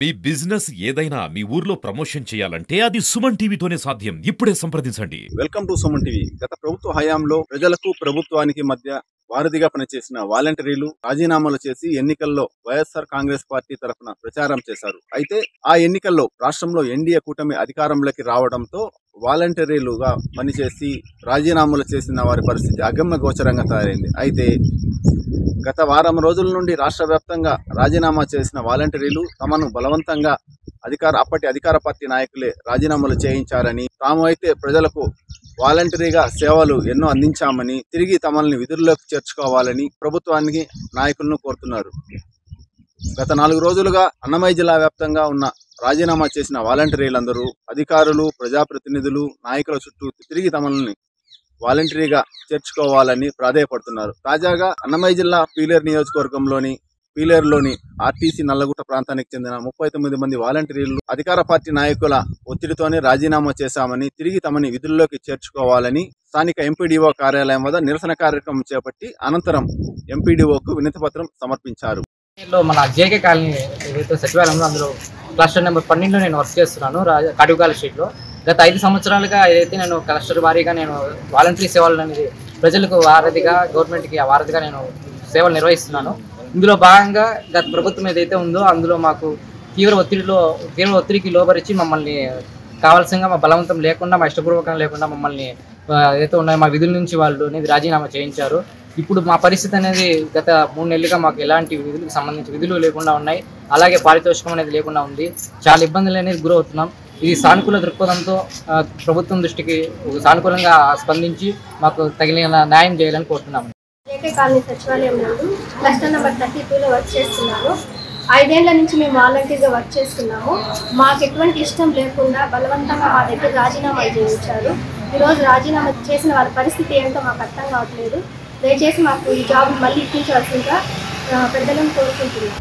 మీ business ఏదైనా మీ ఊర్లో promotion చేయాలంటే అది సుమన్ టీవీతోనే సాధ్యం. ఇప్పుడే సంప్రదించండి. Welcome to Suman TV. గత ప్రభుత్వ హయాంలో ప్రజలకు ప్రభుత్వానికి మధ్య వారధిగా పనిచేసిన వాలంటీర్లు రాజీనామాలు చేసి ఎన్నికల్లో వైఎస్ఆర్ కాంగ్రెస్ పార్టీ తరఫున ప్రచారం చేశారు. అయితే ఆ ఎన్నికల్లో రాష్ట్రంలో ఎన్డీఏ కూటమి అధికారంలోకి రావడంతో వాలంటీర్లుగా పనిచేసి రాజీనామాలు చేసిన వారి పరిస్థితి అగమ్య గోచరంగా తయారైంది. అయితే గత వారం రోజుల నుండి రాష్ట్ర వ్యాప్తంగా రాజీనామా చేసిన వాలంటీర్లు తమను బలవంతంగా అప్పటి అధికార పార్టీ నాయకులే రాజీనామాలు చేయించారని, తాము అయితే ప్రజలకు వాలంటరీగా సేవలు ఎన్నో అందించామని, తిరిగి తమల్ని విధుల్లోకి చేర్చుకోవాలని ప్రభుత్వానికి నాయకులను కోరుతున్నారు. గత 4 రోజులుగా అన్నమయ్య జిల్లా వ్యాప్తంగా ఉన్న రాజీనామా చేసిన వాలంటీర్లందరూ అధికారులు, ప్రజాప్రతినిధులు, నాయకుల చుట్టూ తిరిగి తమల్ని వాలంటరీగా చేర్చుకోవాలని ప్రాధేయపడుతున్నారు. తాజాగా అన్నమయ్య జిల్లా పీలేరు నియోజకవర్గంలోని పీలేరులోని ఆర్టీసీ నల్లగుట్ట ప్రాంతానికి చెందిన 39 మంది వాలంటీర్లు అధికార పార్టీ నాయకుల ఒత్తిడితోనే రాజీనామా చేశామని, తిరిగి తమని విధుల్లోకి చేర్చుకోవాలని స్థానిక ఎంపీడీఓ కార్యాలయం వద్ద నిరసన కార్యక్రమం చేపట్టి అనంతరం ఎంపీడీఓకు వినతి పత్రం సమర్పించారు. మన జేకే కాలనీ ఏదైతే సచివాలయంలో అందులో క్లస్టర్ నెంబర్ 12లో నేను వర్క్ చేస్తున్నాను కడుగాల స్ట్రీట్లో. గత 5 సంవత్సరాలుగా ఏదైతే నేను క్లస్టర్ వారీగా నేను వాలంటరీ సేవలు అనేది ప్రజలకు వారధిగా, గవర్నమెంట్కి వారధిగా నేను సేవలు నిర్వహిస్తున్నాను. ఇందులో భాగంగా గత ప్రభుత్వం ఏదైతే ఉందో అందులో మాకు తీవ్ర ఒత్తిడికి లోబరిచి మమ్మల్ని కావాల్సిందిగా మా బలవంతం లేకుండా, మా ఇష్టపూర్వకంగా లేకుండా మమ్మల్ని ఏదైతే ఉన్నాయో మా విధుల నుంచి వాళ్ళు అనేది రాజీనామా చేయించారు. ఇప్పుడు మా పరిస్థితి అనేది గత 3 నెలలుగా మాకు ఎలాంటి విధులకు సంబంధించి విధులు లేకుండా ఉన్నాయి. అలాగే పారితోషికం అనేది లేకుండా ఉంది. చాలా ఇబ్బందులు అనేది గురవుతున్నాం. ఇది సానుకూల దృక్పథంతో ప్రభుత్వం దృష్టికి సానుకూలంగా స్పందించి మాకు తగిన న్యాయం చేయాలని కోరుతున్నాము. జేకే కాలనీ సచివాలయం నందు క్లస్టర్ నెంబర్ 32లో వర్క్ చేస్తున్నాను. 5 ఏళ్ల నుంచి మేము వాలంటీర్గా వర్క్ చేస్తున్నాము. మాకు ఎటువంటి ఇష్టం లేకుండా బలవంతంగా మా దగ్గర రాజీనామాలు చేయించారు. ఈరోజు రాజీనామా చేసిన వాళ్ళ పరిస్థితి ఏంటో మాకు అర్థం కావట్లేదు. దయచేసి మాకు ఈ జాబ్ మళ్ళీ ఇప్పించవలసిందిగా పెద్దలను కోరుకుంటున్నాం.